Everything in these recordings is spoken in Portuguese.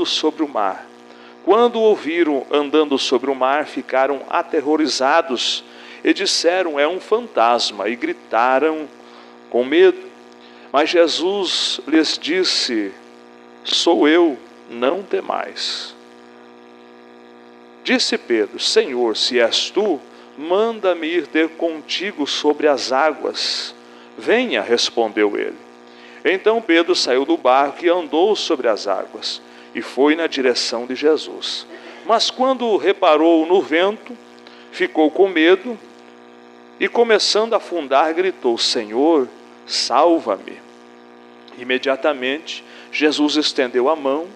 andando sobre o mar. Quando o ouviram andando sobre o mar, ficaram aterrorizados e disseram: é um fantasma, e gritaram com medo. Mas Jesus lhes disse: sou eu, não temais. Disse Pedro: Senhor, se és tu, manda-me ir ter contigo sobre as águas. Venha, respondeu ele. Então Pedro saiu do barco e andou sobre as águas, e foi na direção de Jesus. Mas quando reparou no vento, ficou com medo, e começando a afundar, gritou: Senhor, salva-me. Imediatamente, Jesus estendeu a mão,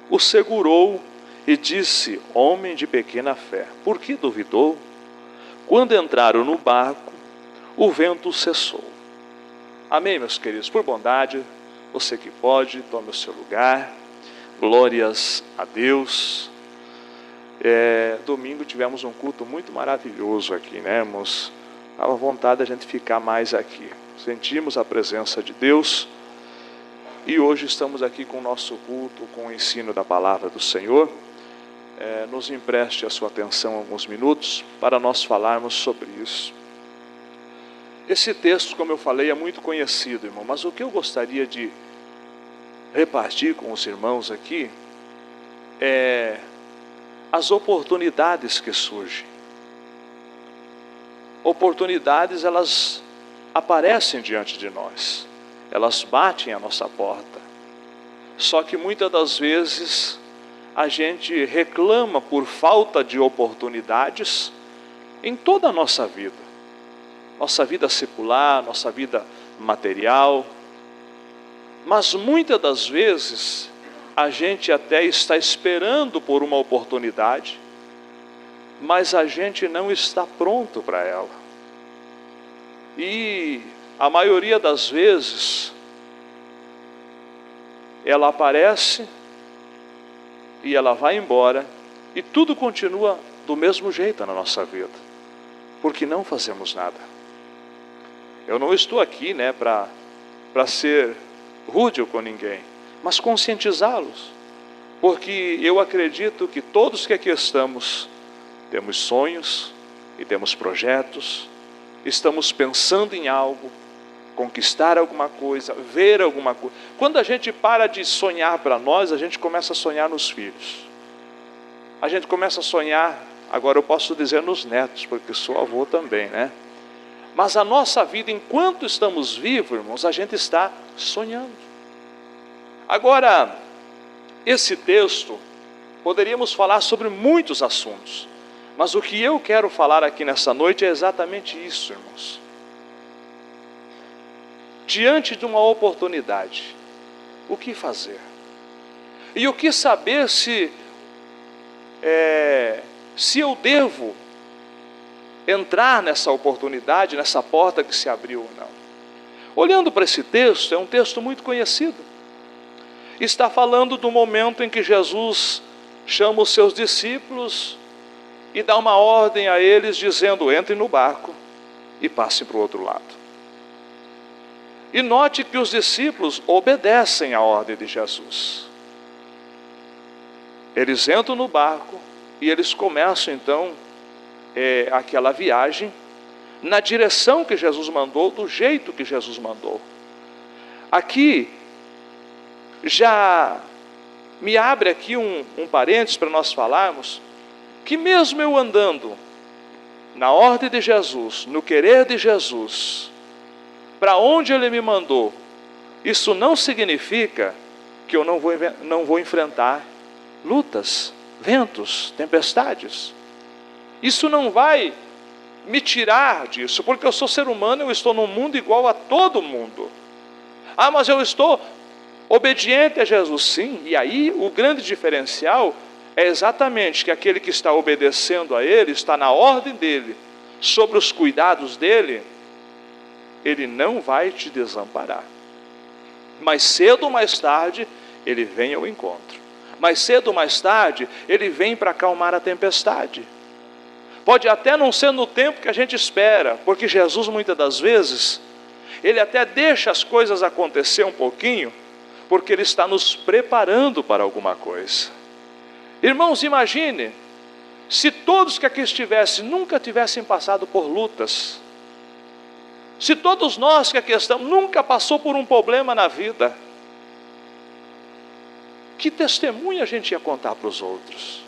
o segurou e disse: homem de pequena fé, por que duvidou? Quando entraram no barco, o vento cessou. Amém, meus queridos? Por bondade, você que pode, tome o seu lugar. Glórias a Deus. Domingo tivemos um culto muito maravilhoso aqui, né, irmãos? Dava vontade de a gente ficar mais aqui. Sentimos a presença de Deus. E hoje estamos aqui com o nosso culto, com o ensino da palavra do Senhor. Nos empreste a sua atenção alguns minutos para nós falarmos sobre isso. Esse texto, como eu falei, é muito conhecido, irmão, mas o que eu gostaria de repartir com os irmãos aqui é as oportunidades que surgem. Oportunidades, elas aparecem diante de nós, elas batem à nossa porta. Só que muitas das vezes a gente reclama por falta de oportunidades em toda a nossa vida secular, nossa vida material. Mas muitas das vezes a gente até está esperando por uma oportunidade, mas a gente não está pronto para ela. E a maioria das vezes ela aparece e ela vai embora, e tudo continua do mesmo jeito na nossa vida, porque não fazemos nada. Eu não estou aqui, né, para ser rude com ninguém, mas conscientizá-los, porque eu acredito que todos que aqui estamos temos sonhos e temos projetos, estamos pensando em algo, conquistar alguma coisa, ver alguma coisa. Quando a gente para de sonhar para nós, a gente começa a sonhar nos filhos. A gente começa a sonhar, agora eu posso dizer nos netos, porque sou avô também, né? Mas a nossa vida, enquanto estamos vivos, irmãos, a gente está sonhando. Agora, esse texto, poderíamos falar sobre muitos assuntos, mas o que eu quero falar aqui nessa noite é exatamente isso, irmãos. Diante de uma oportunidade, o que fazer? E o que saber se eu devo entrar nessa oportunidade, nessa porta que se abriu ou não? Olhando para esse texto, é um texto muito conhecido. Está falando do momento em que Jesus chama os seus discípulos e dá uma ordem a eles, dizendo: entrem no barco e passem para o outro lado. E note que os discípulos obedecem à ordem de Jesus. Eles entram no barco e eles começam então aquela viagem na direção que Jesus mandou, do jeito que Jesus mandou. Aqui já me abre aqui um parênteses para nós falarmos que mesmo eu andando na ordem de Jesus, no querer de Jesus, para onde Ele me mandou, isso não significa que eu não vou enfrentar lutas, ventos, tempestades. Isso não vai me tirar disso, porque eu sou ser humano, eu estou num mundo igual a todo mundo. Ah, mas eu estou obediente a Jesus, sim. E aí o grande diferencial é exatamente que aquele que está obedecendo a Ele, está na ordem dEle, sobre os cuidados dEle, Ele não vai te desamparar. Mais cedo ou mais tarde, Ele vem ao encontro. Mais cedo ou mais tarde, Ele vem para acalmar a tempestade. Pode até não ser no tempo que a gente espera, porque Jesus muitas das vezes, Ele até deixa as coisas acontecer um pouquinho, porque Ele está nos preparando para alguma coisa. Irmãos, imagine, se todos que aqui estivessem nunca tivessem passado por lutas, se todos nós que aqui estamos nunca passou por um problema na vida, que testemunho a gente ia contar para os outros?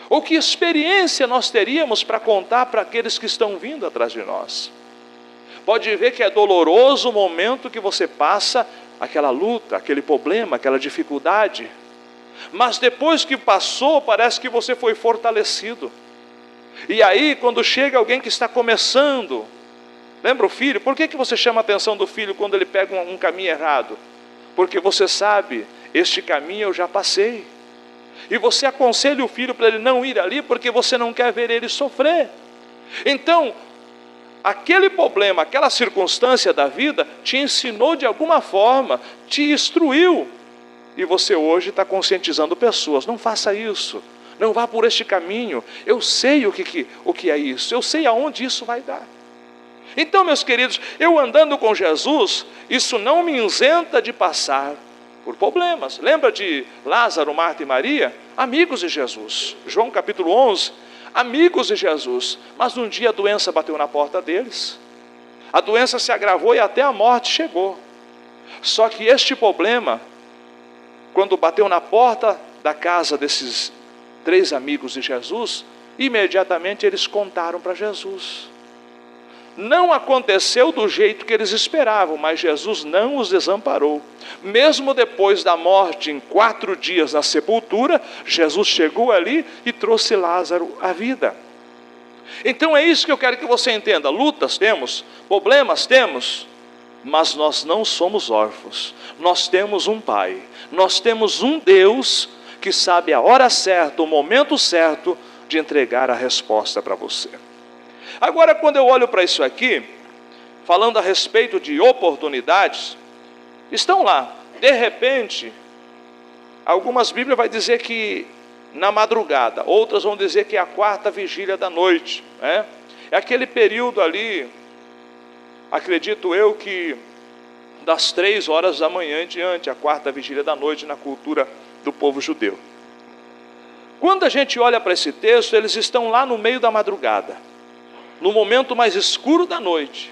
Ou que experiência nós teríamos para contar para aqueles que estão vindo atrás de nós? Pode ver que é doloroso o momento que você passa aquela luta, aquele problema, aquela dificuldade, mas depois que passou, parece que você foi fortalecido. E aí, quando chega alguém que está começando, lembra o filho? Por que você chama a atenção do filho quando ele pega um caminho errado? Porque você sabe, este caminho eu já passei. E você aconselha o filho para ele não ir ali, porque você não quer ver ele sofrer. Então, aquele problema, aquela circunstância da vida, te ensinou de alguma forma, te instruiu. E você hoje está conscientizando pessoas, não faça isso, não vá por este caminho, eu sei o que é isso, eu sei aonde isso vai dar. Então, meus queridos, eu andando com Jesus, isso não me isenta de passar por problemas. Lembra de Lázaro, Marta e Maria? Amigos de Jesus. João capítulo 11, amigos de Jesus. Mas um dia a doença bateu na porta deles. A doença se agravou e até a morte chegou. Só que este problema, quando bateu na porta da casa desses 3 amigos de Jesus, imediatamente eles contaram para Jesus. Não aconteceu do jeito que eles esperavam, mas Jesus não os desamparou. Mesmo depois da morte, em 4 dias na sepultura, Jesus chegou ali e trouxe Lázaro à vida. Então é isso que eu quero que você entenda. Lutas temos, problemas temos, mas nós não somos órfãos. Nós temos um Pai, nós temos um Deus que sabe a hora certa, o momento certo de entregar a resposta para você. Agora, quando eu olho para isso aqui, falando a respeito de oportunidades, estão lá. De repente, algumas Bíblias vão dizer que na madrugada, outras vão dizer que é a 4ª vigília da noite, né? É aquele período ali, acredito eu que das 3 horas da manhã em diante, a 4ª vigília da noite na cultura do povo judeu. Quando a gente olha para esse texto, eles estão lá no meio da madrugada, no momento mais escuro da noite,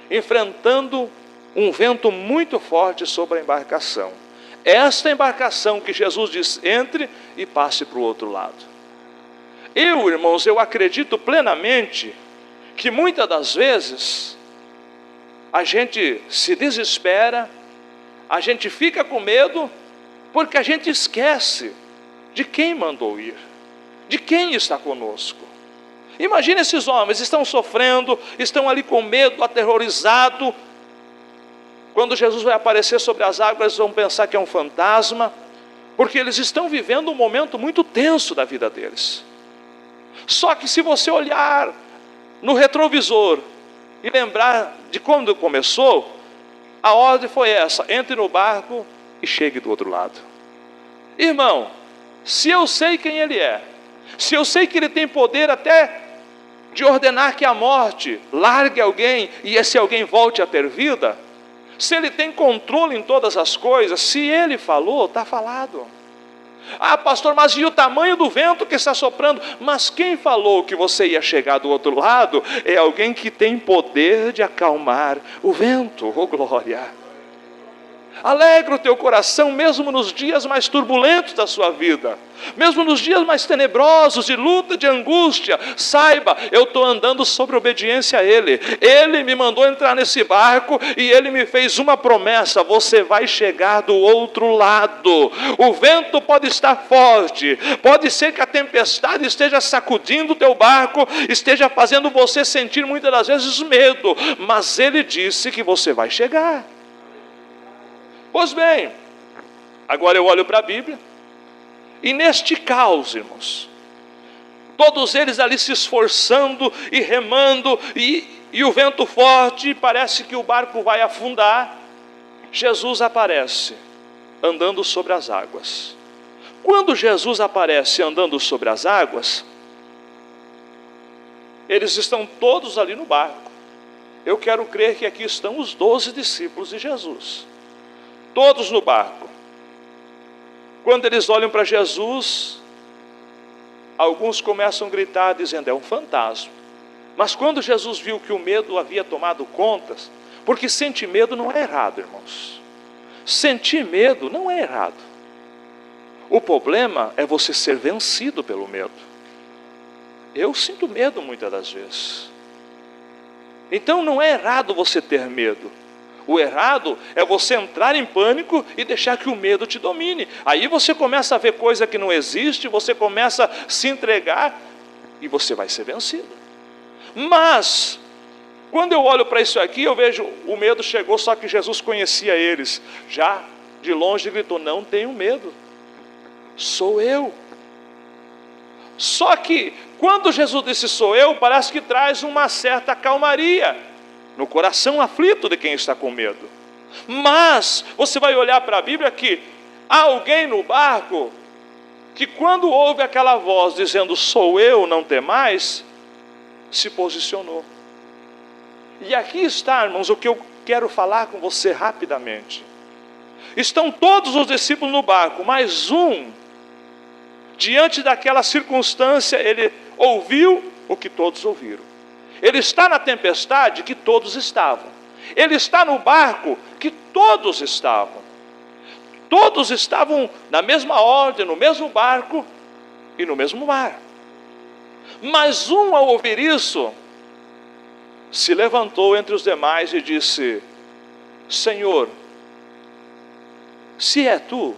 enfrentando um vento muito forte sobre a embarcação. Esta embarcação que Jesus diz, entre e passe para o outro lado. Irmãos, eu acredito plenamente que muitas das vezes a gente se desespera, a gente fica com medo, porque a gente esquece de quem mandou ir, de quem está conosco. Imagina esses homens, estão sofrendo, estão ali com medo, aterrorizados. Quando Jesus vai aparecer sobre as águas, eles vão pensar que é um fantasma, porque eles estão vivendo um momento muito tenso da vida deles. Só que se você olhar no retrovisor e lembrar de quando começou, a ordem foi essa: entre no barco e chegue do outro lado. Irmão, se eu sei quem Ele é, se eu sei que Ele tem poder até de ordenar que a morte largue alguém e esse alguém volte a ter vida, se Ele tem controle em todas as coisas, se Ele falou, está falado. Ah, pastor, mas e o tamanho do vento que está soprando? Mas quem falou que você ia chegar do outro lado é alguém que tem poder de acalmar o vento. Oh glória! Alegra o teu coração mesmo nos dias mais turbulentos da sua vida, mesmo nos dias mais tenebrosos, de luta, de angústia. Saiba, eu estou andando sobre obediência a Ele. Ele me mandou entrar nesse barco e Ele me fez uma promessa: você vai chegar do outro lado. O vento pode estar forte, pode ser que a tempestade esteja sacudindo o teu barco, esteja fazendo você sentir muitas das vezes medo, mas Ele disse que você vai chegar. Pois bem, agora eu olho para a Bíblia, e neste caos, irmãos, todos eles ali se esforçando e remando, e o vento forte, parece que o barco vai afundar. Jesus aparece andando sobre as águas. Quando Jesus aparece andando sobre as águas, eles estão todos ali no barco. Eu quero crer que aqui estão os 12 discípulos de Jesus. todos no barco. Quando eles olham para Jesus, alguns começam a gritar dizendo, é um fantasma. Mas quando Jesus viu que o medo havia tomado contas, porque sentir medo não é errado, irmãos. Sentir medo não é errado. O problema é você ser vencido pelo medo. Eu sinto medo muitas das vezes. Então não é errado você ter medo. O errado é você entrar em pânico e deixar que o medo te domine. Aí você começa a ver coisa que não existe, você começa a se entregar e você vai ser vencido. Mas, quando eu olho para isso aqui, eu vejo, o medo chegou, só que Jesus conhecia eles. Já de longe gritou, não tenham medo, sou eu. Só que, quando Jesus disse sou eu, parece que traz uma certa calmaria no coração aflito de quem está com medo. Mas, você vai olhar para a Bíblia que há alguém no barco, que quando ouve aquela voz dizendo sou eu, não temais, se posicionou. E aqui está, irmãos, o que eu quero falar com você rapidamente. Estão todos os discípulos no barco, mas um, diante daquela circunstância, ele ouviu o que todos ouviram. Ele está na tempestade que todos estavam. Ele está no barco que todos estavam. Todos estavam na mesma ordem, no mesmo barco e no mesmo mar. Mas um, ao ouvir isso, se levantou entre os demais e disse, Senhor, se é tu,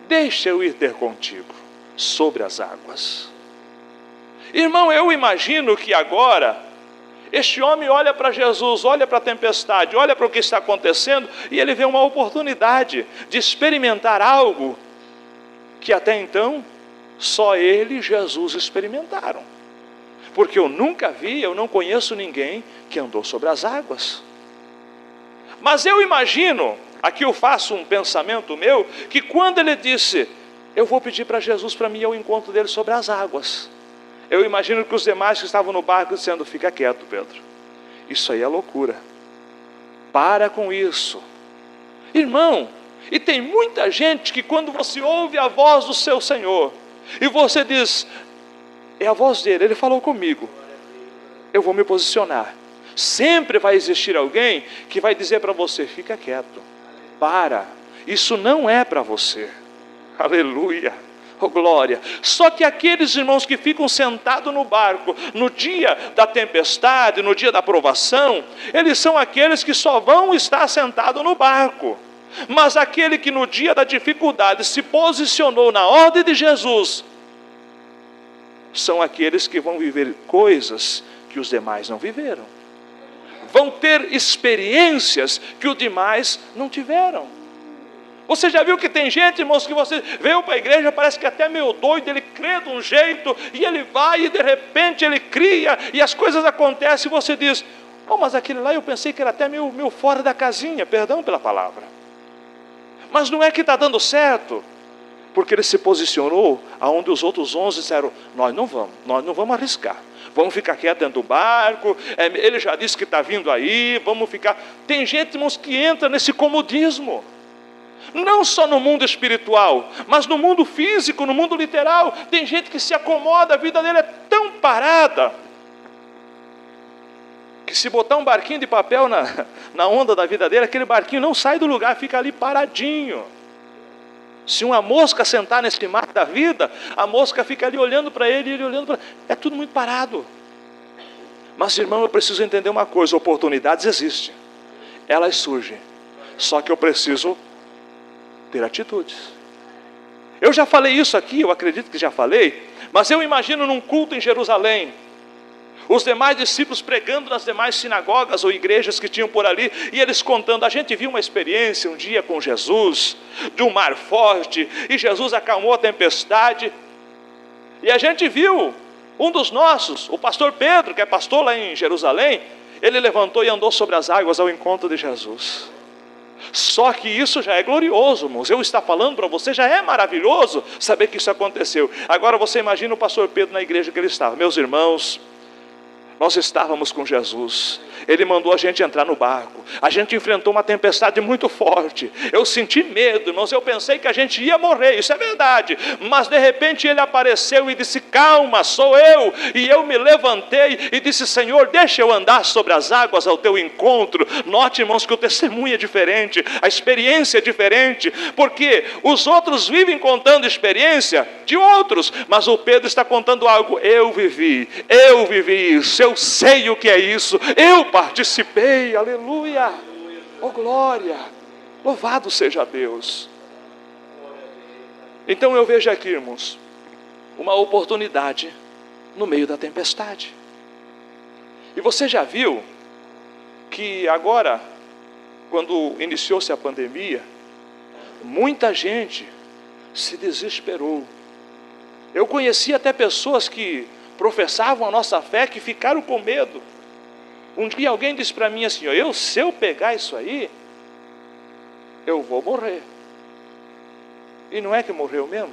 deixa eu ir ter contigo sobre as águas. Irmão, eu imagino que agora, este homem olha para Jesus, olha para a tempestade, olha para o que está acontecendo, e ele vê uma oportunidade de experimentar algo que até então só ele e Jesus experimentaram. Porque eu nunca vi, eu não conheço ninguém que andou sobre as águas. Mas eu imagino, aqui eu faço um pensamento meu, que quando ele disse, eu vou pedir para Jesus para mim ir ao encontro dele sobre as águas. Eu imagino que os demais que estavam no barco dizendo, fica quieto, Pedro. Isso aí é loucura. Para com isso. Irmão, e tem muita gente que quando você ouve a voz do seu Senhor, e você diz, é a voz dele, ele falou comigo, eu vou me posicionar. Sempre vai existir alguém que vai dizer para você, fica quieto, para, isso não é para você. Aleluia, oh glória. Só que aqueles irmãos que ficam sentados no barco, no dia da tempestade, no dia da provação, eles são aqueles que só vão estar sentados no barco. Mas aquele que no dia da dificuldade se posicionou na ordem de Jesus, são aqueles que vão viver coisas que os demais não viveram. Vão ter experiências que os demais não tiveram. Você já viu que tem gente, irmãos, que você veio para a igreja, parece que até meio doido, ele crê de um jeito, e ele vai e de repente ele cria, e as coisas acontecem, e você diz, oh, mas aquele lá eu pensei que era até meio fora da casinha, perdão pela palavra. Mas não é que está dando certo, porque ele se posicionou aonde os outros 11 disseram, nós não vamos arriscar. Vamos ficar quietos dentro do barco, ele já disse que está vindo aí, vamos ficar. Tem gente, irmãos, que entra nesse comodismo. Não só no mundo espiritual, mas no mundo físico, no mundo literal. Tem gente que se acomoda, a vida dele é tão parada, que se botar um barquinho de papel na onda da vida dele, aquele barquinho não sai do lugar, fica ali paradinho. Se uma mosca sentar nesse mar da vida, a mosca fica ali olhando para ele, e ele olhando para... É tudo muito parado. Mas, irmão, eu preciso entender uma coisa, oportunidades existem. Elas surgem. Só que eu preciso ter atitudes. Eu já falei isso aqui, eu acredito que já falei, mas eu imagino num culto em Jerusalém, os demais discípulos pregando nas demais sinagogas ou igrejas que tinham por ali, e eles contando, a gente viu uma experiência um dia com Jesus, de um mar forte, e Jesus acalmou a tempestade, e a gente viu, um dos nossos, o pastor Pedro, que é pastor lá em Jerusalém, ele levantou e andou sobre as águas ao encontro de Jesus. Só que isso já é glorioso, irmãos. Eu estou falando para você, já é maravilhoso saber que isso aconteceu. Agora você imagina o pastor Pedro na igreja que ele estava. Meus irmãos, nós estávamos com Jesus. Ele mandou a gente entrar no barco. A gente enfrentou uma tempestade muito forte. Eu senti medo, irmãos. Eu pensei que a gente ia morrer, isso é verdade. Mas de repente ele apareceu e disse: calma, sou eu. E eu me levantei e disse: Senhor, deixa eu andar sobre as águas ao teu encontro. Note, irmãos, que o testemunho é diferente, a experiência é diferente, porque os outros vivem contando experiência de outros, mas o Pedro está contando algo. Eu vivi isso, eu sei o que é isso, eu participei, aleluia, oh glória, louvado seja Deus. Então eu vejo aqui, irmãos, uma oportunidade no meio da tempestade. E você já viu que agora, quando iniciou-se a pandemia, muita gente se desesperou. Eu conheci até pessoas que professavam a nossa fé, que ficaram com medo. Um dia alguém disse para mim assim: se eu pegar isso aí, eu vou morrer. E não é que morreu mesmo?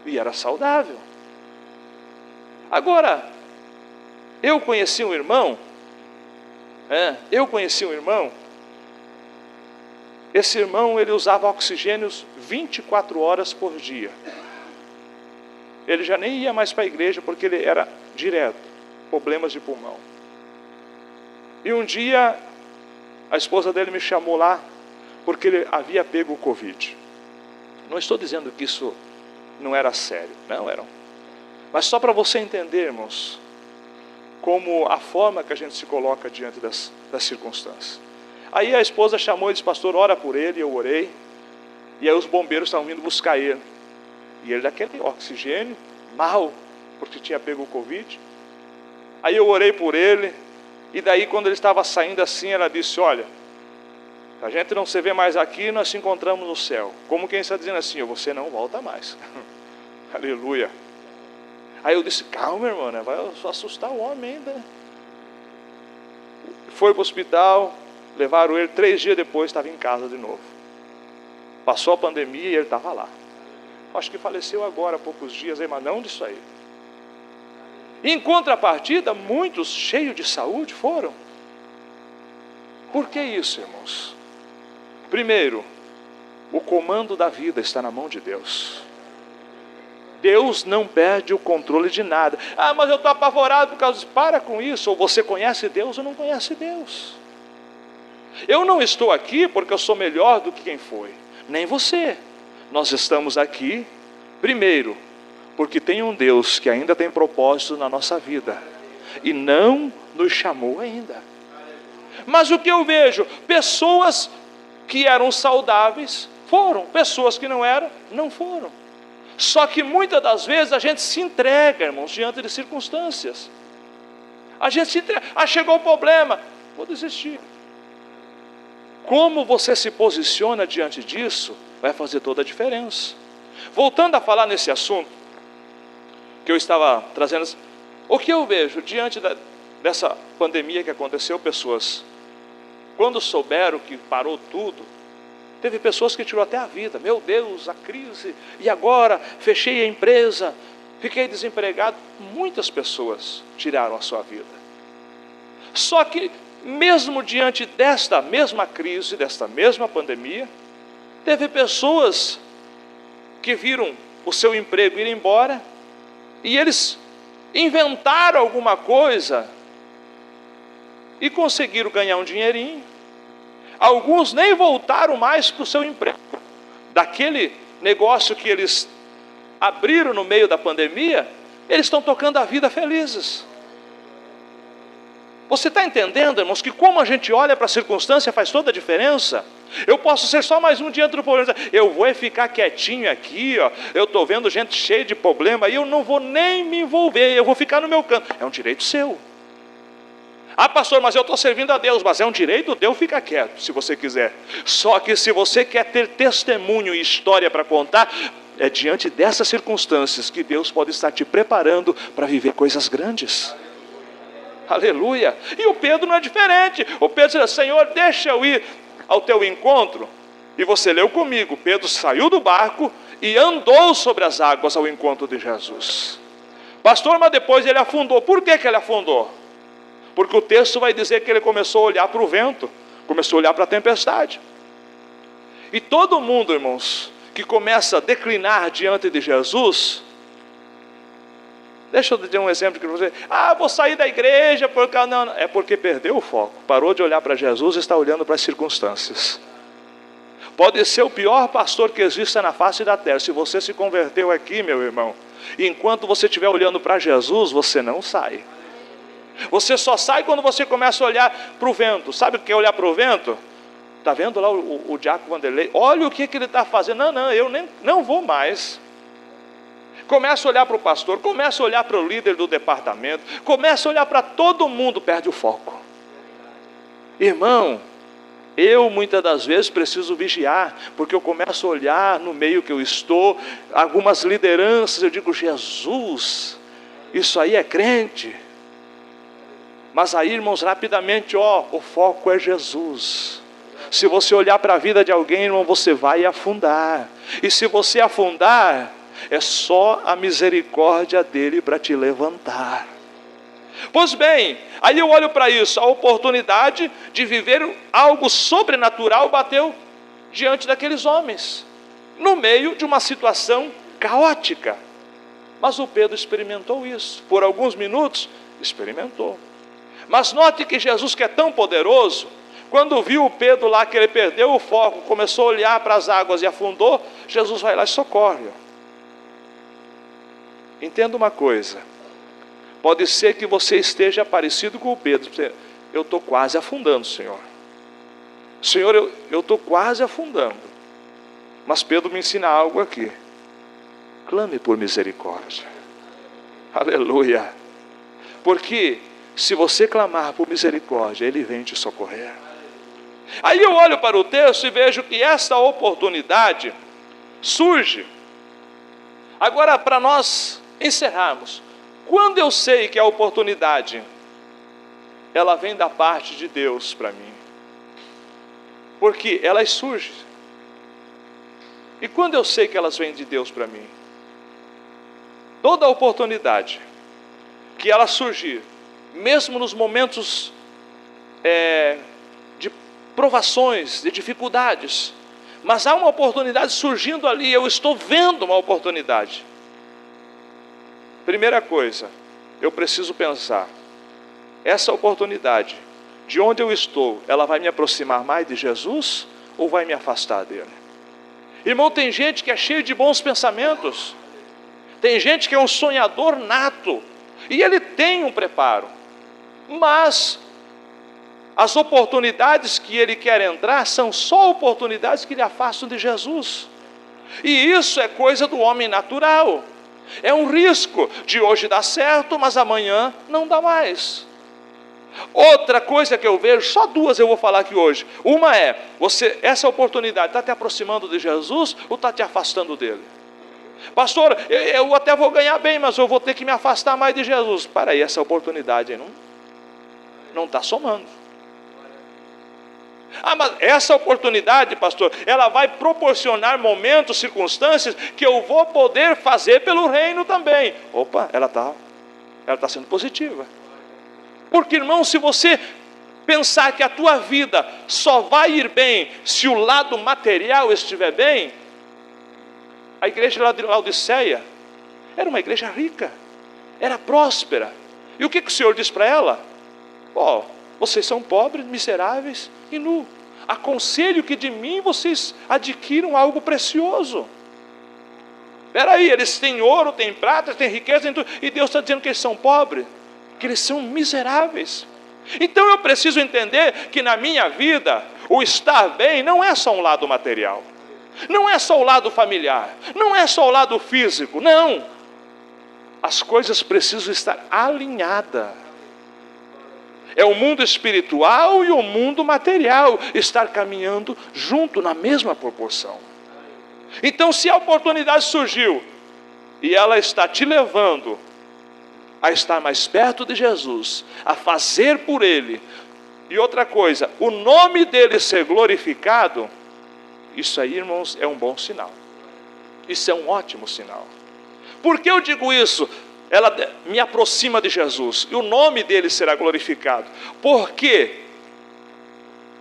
E era saudável. Agora, eu conheci um irmão, esse irmão, ele usava oxigênios 24 horas por dia. Ele já nem ia mais para a igreja, porque ele era direto, problemas de pulmão. E um dia, a esposa dele me chamou lá, porque ele havia pego o Covid. Não estou dizendo que isso não era sério, não era. Mas só para você entender, irmãos, como a forma que a gente se coloca diante das circunstâncias. Aí a esposa chamou e disse: pastor, ora por ele. Eu orei. E aí os bombeiros estavam vindo buscar ele. E ele daquele oxigênio, mal, porque tinha pego o Covid. Aí eu orei por ele. E daí, quando ele estava saindo assim, ela disse: olha, a gente não se vê mais aqui, nós se encontramos no céu. Como quem está dizendo assim: você não volta mais. Aleluia. Aí eu disse: calma, irmã, né? Vai assustar o homem ainda. Foi para o hospital, levaram ele, 3 dias depois estava em casa de novo. Passou a pandemia e ele estava lá. Acho que faleceu agora há poucos dias, mas não disso aí. Em contrapartida, muitos cheios de saúde foram. Por que isso, irmãos? Primeiro, o comando da vida está na mão de Deus. Deus não perde o controle de nada. Ah, mas eu estou apavorado por causa disso. Para com isso. Ou você conhece Deus ou não conhece Deus. Eu não estou aqui porque eu sou melhor do que quem foi. Nem você. Nós estamos aqui, primeiro, porque tem um Deus que ainda tem propósito na nossa vida. E não nos chamou ainda. Mas o que eu vejo? Pessoas que eram saudáveis foram. Pessoas que não eram, não foram. Só que muitas das vezes a gente se entrega, irmãos, diante de circunstâncias. A gente se entrega. Ah, chegou o problema, vou desistir. Como você se posiciona diante disso vai fazer toda a diferença. Voltando a falar nesse assunto que eu estava trazendo, o que eu vejo diante dessa pandemia que aconteceu, pessoas, quando souberam que parou tudo, teve pessoas que tirou até a vida. Meu Deus, a crise, e agora fechei a empresa, fiquei desempregado. Muitas pessoas tiraram a sua vida. Só que mesmo diante desta mesma crise, desta mesma pandemia, teve pessoas que viram o seu emprego ir embora e eles inventaram alguma coisa e conseguiram ganhar um dinheirinho. Alguns nem voltaram mais para o seu emprego. Daquele negócio que eles abriram no meio da pandemia, eles estão tocando a vida felizes. Você está entendendo, irmãos, que como a gente olha para a circunstância faz toda a diferença? Eu posso ser só mais um diante do problema. Eu vou ficar quietinho aqui, ó. Eu estou vendo gente cheia de problema e eu não vou nem me envolver, eu vou ficar no meu canto. É um direito seu. Ah, pastor, mas eu estou servindo a Deus. Mas é um direito teu ficar quieto, se você quiser. Só que se você quer ter testemunho e história para contar, é diante dessas circunstâncias que Deus pode estar te preparando para viver coisas grandes. Aleluia. E o Pedro não é diferente. O Pedro diz: Senhor, deixa eu ir ao teu encontro. E você leu comigo, Pedro saiu do barco e andou sobre as águas ao encontro de Jesus. Pastor, mas depois ele afundou. Por que ele afundou? Porque o texto vai dizer que ele começou a olhar para o vento, começou a olhar para a tempestade. E todo mundo, irmãos, que começa a declinar diante de Jesus, deixa eu dar um exemplo que você, vou sair da igreja, porque não, é porque perdeu o foco, parou de olhar para Jesus e está olhando para as circunstâncias. Pode ser o pior pastor que exista na face da terra, se você se converteu aqui, meu irmão, e enquanto você estiver olhando para Jesus, você não sai. Você só sai quando você começa a olhar para o vento. Sabe o que é olhar para o vento? Está vendo lá o Diácono Vanderlei? Olha o que ele está fazendo. Não, eu não vou mais. Começa a olhar para o pastor, começa a olhar para o líder do departamento, começa a olhar para todo mundo, perde o foco. Irmão, eu muitas das vezes preciso vigiar, porque eu começo a olhar no meio que eu estou, algumas lideranças, eu digo, Jesus, isso aí é crente. Mas aí, irmãos, rapidamente, o foco é Jesus. Se você olhar para a vida de alguém, irmão, você vai afundar. E se você afundar, é só a misericórdia dele para te levantar. Pois bem, aí eu olho para isso, a oportunidade de viver algo sobrenatural bateu diante daqueles homens, no meio de uma situação caótica. Mas o Pedro experimentou isso, por alguns minutos, experimentou. Mas note que Jesus, que é tão poderoso, quando viu o Pedro lá que ele perdeu o foco, começou a olhar para as águas e afundou, Jesus vai lá e socorre. Entenda uma coisa, pode ser que você esteja parecido com o Pedro. Eu estou quase afundando, Senhor. Senhor, eu estou quase afundando. Mas Pedro me ensina algo aqui. Clame por misericórdia. Aleluia. Porque se você clamar por misericórdia, Ele vem te socorrer. Aí eu olho para o texto e vejo que esta oportunidade surge. Agora, para nós encerrarmos, quando eu sei que a oportunidade, ela vem da parte de Deus para mim, porque elas surgem. E quando eu sei que elas vêm de Deus para mim, toda oportunidade que ela surgir, mesmo nos momentos de provações, de dificuldades, mas há uma oportunidade surgindo ali, eu estou vendo uma oportunidade. Primeira coisa, eu preciso pensar, essa oportunidade, de onde eu estou, ela vai me aproximar mais de Jesus ou vai me afastar dele? Irmão, tem gente que é cheio de bons pensamentos, tem gente que é um sonhador nato, e ele tem um preparo, mas as oportunidades que ele quer entrar são só oportunidades que lhe afastam de Jesus. E isso é coisa do homem natural. É um risco de hoje dar certo, mas amanhã não dá mais. Outra coisa que eu vejo, só duas eu vou falar aqui hoje. Uma é, essa oportunidade está te aproximando de Jesus ou está te afastando dele? Pastor, eu até vou ganhar bem, mas eu vou ter que me afastar mais de Jesus. Para aí, essa oportunidade aí não está somando. Mas essa oportunidade, pastor, ela vai proporcionar momentos, circunstâncias que eu vou poder fazer pelo reino também. Opa, ela está sendo positiva. Porque, irmão, se você pensar que a tua vida só vai ir bem se o lado material estiver bem, a igreja lá de Laodiceia era uma igreja rica, era próspera. E o que o Senhor diz para ela? Vocês são pobres, miseráveis e nu. Aconselho que de mim vocês adquiram algo precioso. Espera aí, eles têm ouro, têm prata, têm riqueza, têm tudo, e Deus está dizendo que eles são pobres, que eles são miseráveis. Então eu preciso entender que na minha vida, o estar bem não é só um lado material, não é só o lado familiar, não é só o lado físico, não. As coisas precisam estar alinhadas. É o mundo espiritual e o mundo material estar caminhando junto na mesma proporção. Então, se a oportunidade surgiu e ela está te levando a estar mais perto de Jesus, a fazer por Ele, e outra coisa, o nome dele ser glorificado, isso aí, irmãos, é um bom sinal. Isso é um ótimo sinal. Por que eu digo isso? ela me aproxima de Jesus, e o nome dele será glorificado, porque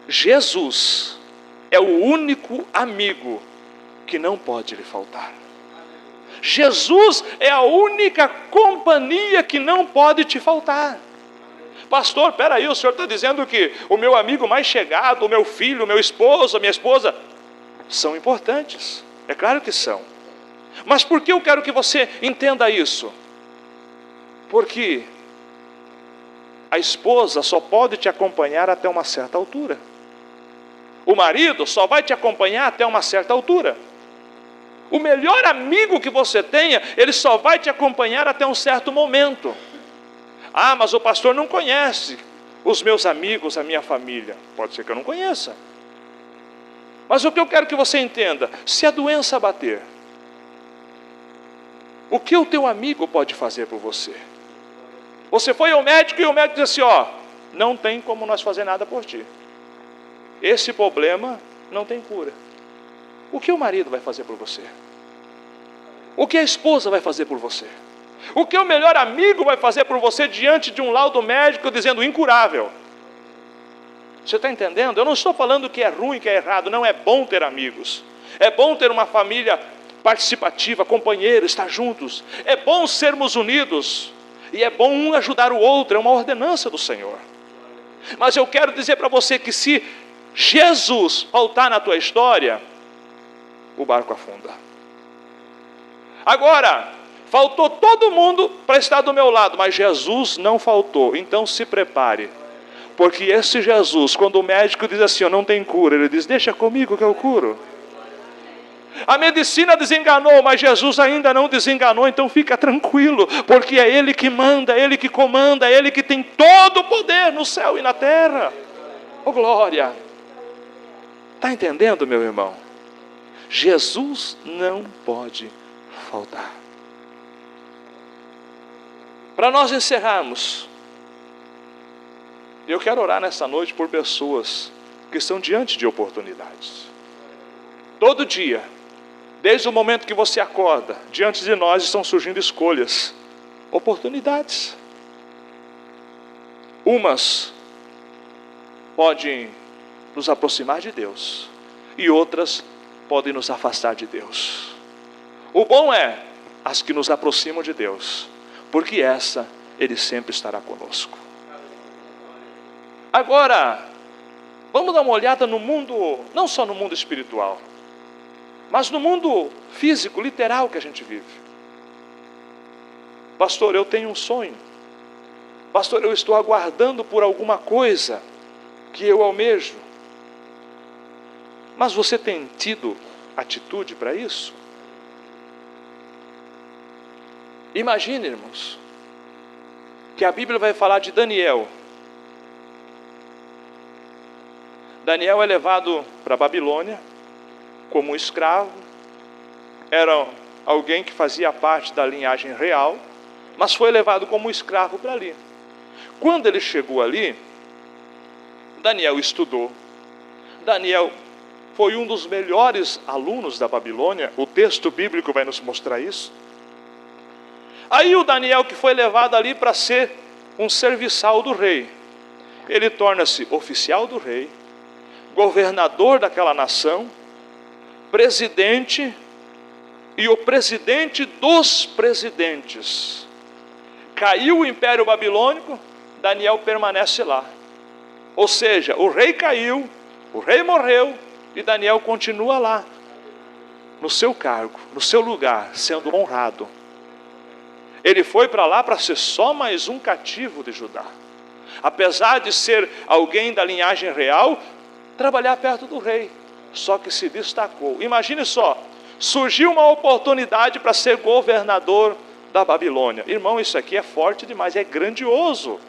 Jesus é o único amigo que não pode lhe faltar. Jesus é a única companhia que não pode te faltar. Pastor, peraí, o senhor está dizendo que o meu amigo mais chegado, o meu filho, o meu esposo, a minha esposa, são importantes. É claro que são. Mas por que eu quero que você entenda isso? Porque a esposa só pode te acompanhar até uma certa altura. O marido só vai te acompanhar até uma certa altura. O melhor amigo que você tenha, ele só vai te acompanhar até um certo momento. Ah, mas o pastor não conhece os meus amigos, a minha família. Pode ser que eu não conheça. Mas o que eu quero que você entenda, se a doença bater, o que o teu amigo pode fazer por você? Você foi ao médico e o médico disse assim, não tem como nós fazer nada por ti. Esse problema não tem cura. O que o marido vai fazer por você? O que a esposa vai fazer por você? O que o melhor amigo vai fazer por você diante de um laudo médico dizendo incurável? Você está entendendo? Eu não estou falando que é ruim, que é errado. Não, é bom ter amigos. É bom ter uma família participativa, companheiro, estar juntos. É bom sermos unidos. E é bom um ajudar o outro. É uma ordenança do Senhor. Mas eu quero dizer para você que se Jesus faltar na tua história, o barco afunda. Agora, faltou todo mundo para estar do meu lado, mas Jesus não faltou. Então se prepare. Porque esse Jesus, quando o médico diz assim, não tem cura, ele diz, deixa comigo que eu curo. A medicina desenganou, mas Jesus ainda não desenganou, então fica tranquilo, porque é Ele que manda, é Ele que comanda, é Ele que tem todo o poder no céu e na terra. Oh glória! Está entendendo, meu irmão? Jesus não pode faltar. Para nós encerrarmos, eu quero orar nessa noite por pessoas que estão diante de oportunidades. Todo dia, desde o momento que você acorda, diante de nós estão surgindo escolhas, oportunidades. Umas podem nos aproximar de Deus, e outras podem nos afastar de Deus. O bom é as que nos aproximam de Deus, porque essa Ele sempre estará conosco. Agora, vamos dar uma olhada no mundo, não só no mundo espiritual, mas no mundo físico, literal que a gente vive. Pastor, eu tenho um sonho. Pastor, eu estou aguardando por alguma coisa que eu almejo. Mas você tem tido atitude para isso? Imagine, irmãos, que a Bíblia vai falar de Daniel. Daniel é levado para a Babilônia como um escravo. Era alguém que fazia parte da linhagem real, mas foi levado como escravo para ali. Quando ele chegou ali, Daniel estudou. Daniel foi um dos melhores alunos da Babilônia. O texto bíblico vai nos mostrar isso. Aí o Daniel, que foi levado ali para ser um serviçal do rei, ele torna-se oficial do rei, governador daquela nação, presidente e o presidente dos presidentes. Caiu o Império Babilônico, Daniel permanece lá. Ou seja, o rei caiu, o rei morreu e Daniel continua lá, no seu cargo, no seu lugar, sendo honrado. Ele foi para lá para ser só mais um cativo de Judá. Apesar de ser alguém da linhagem real, trabalhar perto do rei, só que se destacou. Imagine só, surgiu uma oportunidade para ser governador da Babilônia. Irmão, isso aqui é forte demais, é grandioso.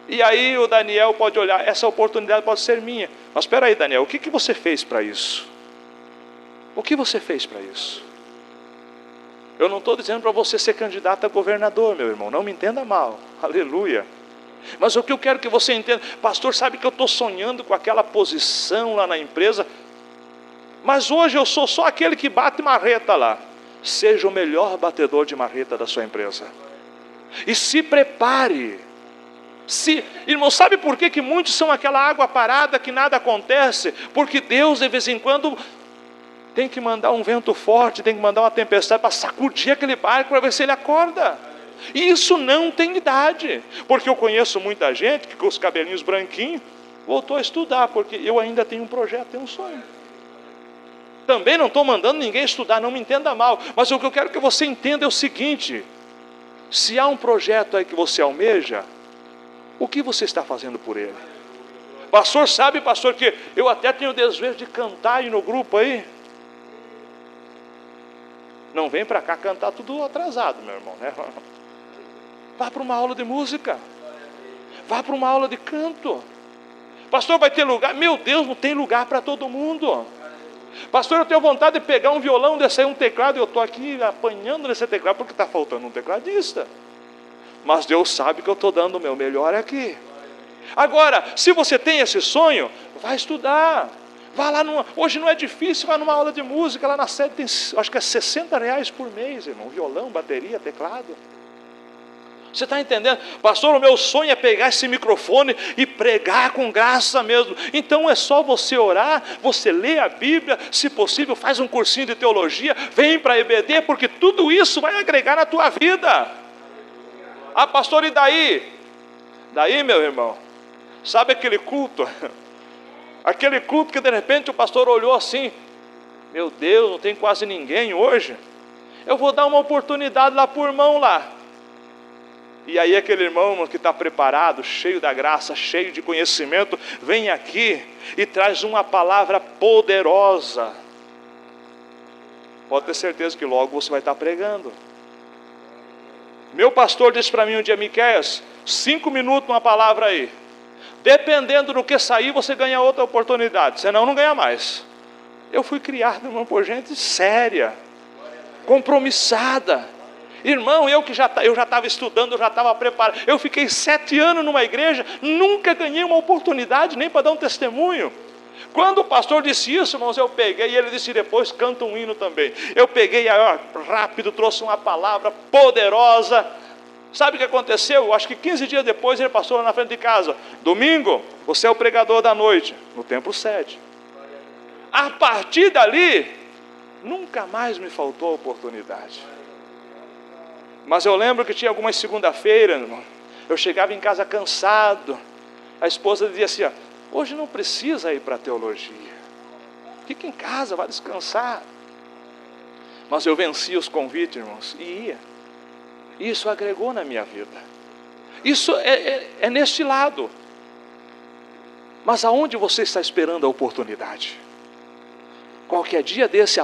E aí o Daniel pode olhar, essa oportunidade pode ser minha. Mas espera aí, Daniel, o que você fez para isso? O que você fez para isso? Eu não estou dizendo para você ser candidato a governador, meu irmão, não me entenda mal, aleluia. Mas o que eu quero que você entenda, pastor, sabe que eu estou sonhando com aquela posição lá na empresa, mas hoje eu sou só aquele que bate marreta lá. seja o melhor batedor de marreta da sua empresa. E se prepare. Irmão, sabe por que muitos são aquela água parada que nada acontece? Porque Deus de vez em quando tem que mandar um vento forte, tem que mandar uma tempestade para sacudir aquele barco para ver se ele acorda. E isso não tem idade, porque eu conheço muita gente que com os cabelinhos branquinhos voltou a estudar, porque eu ainda tenho um projeto, tenho um sonho. Também não estou mandando ninguém estudar, não me entenda mal, mas o que eu quero que você entenda é o seguinte: se há um projeto aí que você almeja, o que você está fazendo por ele? Pastor, sabe, pastor, que eu até tenho desejo de cantar aí no grupo aí. Não vem para cá cantar tudo atrasado, meu irmão, né? Vá para uma aula de música. Vá para uma aula de canto. Pastor, vai ter lugar? Meu Deus, não tem lugar para todo mundo. Pastor, eu tenho vontade de pegar um violão, descer um teclado, e eu estou aqui apanhando nesse teclado, porque está faltando um tecladista. Mas Deus sabe que eu estou dando o meu melhor aqui. Agora, se você tem esse sonho, vai estudar. Vá lá hoje não é difícil, vai numa aula de música, lá na sede tem, acho que é R$60 por mês, irmão. Violão, bateria, teclado. Você está entendendo? Pastor, o meu sonho é pegar esse microfone e pregar com graça mesmo. Então é só você orar, você lê a Bíblia, se possível faz um cursinho de teologia, vem para a EBD, porque tudo isso vai agregar na tua vida. Ah, pastor, e daí? Daí, meu irmão, sabe aquele culto? Aquele culto que de repente o pastor olhou assim: meu Deus, não tem quase ninguém hoje. Eu vou dar uma oportunidade lá para o irmão lá. E aí aquele irmão que está preparado, cheio da graça, cheio de conhecimento, vem aqui e traz uma palavra poderosa. Pode ter certeza que logo você vai estar pregando. Meu pastor disse para mim um dia: Miqueias, 5 minutos uma palavra aí. Dependendo do que sair, você ganha outra oportunidade, senão não ganha mais. Eu fui criado, irmão, por gente séria, compromissada. Irmão, eu já estava estudando, eu já estava preparado. Eu fiquei 7 anos numa igreja, nunca ganhei uma oportunidade nem para dar um testemunho. Quando o pastor disse isso, irmãos, eu peguei, e ele disse depois, canta um hino também. Eu peguei, rápido, trouxe uma palavra poderosa. Sabe o que aconteceu? Acho que 15 dias depois ele passou lá na frente de casa. Domingo, você é o pregador da noite, no templo sede. A partir dali, nunca mais me faltou a oportunidade. Mas eu lembro que tinha algumas segunda-feiras, eu chegava em casa cansado. A esposa dizia assim: hoje não precisa ir para a teologia. Fica em casa, vai descansar. Mas eu vencia os convites, irmãos, e ia. Isso agregou na minha vida. Isso é neste lado. Mas aonde você está esperando a oportunidade? Qualquer dia desse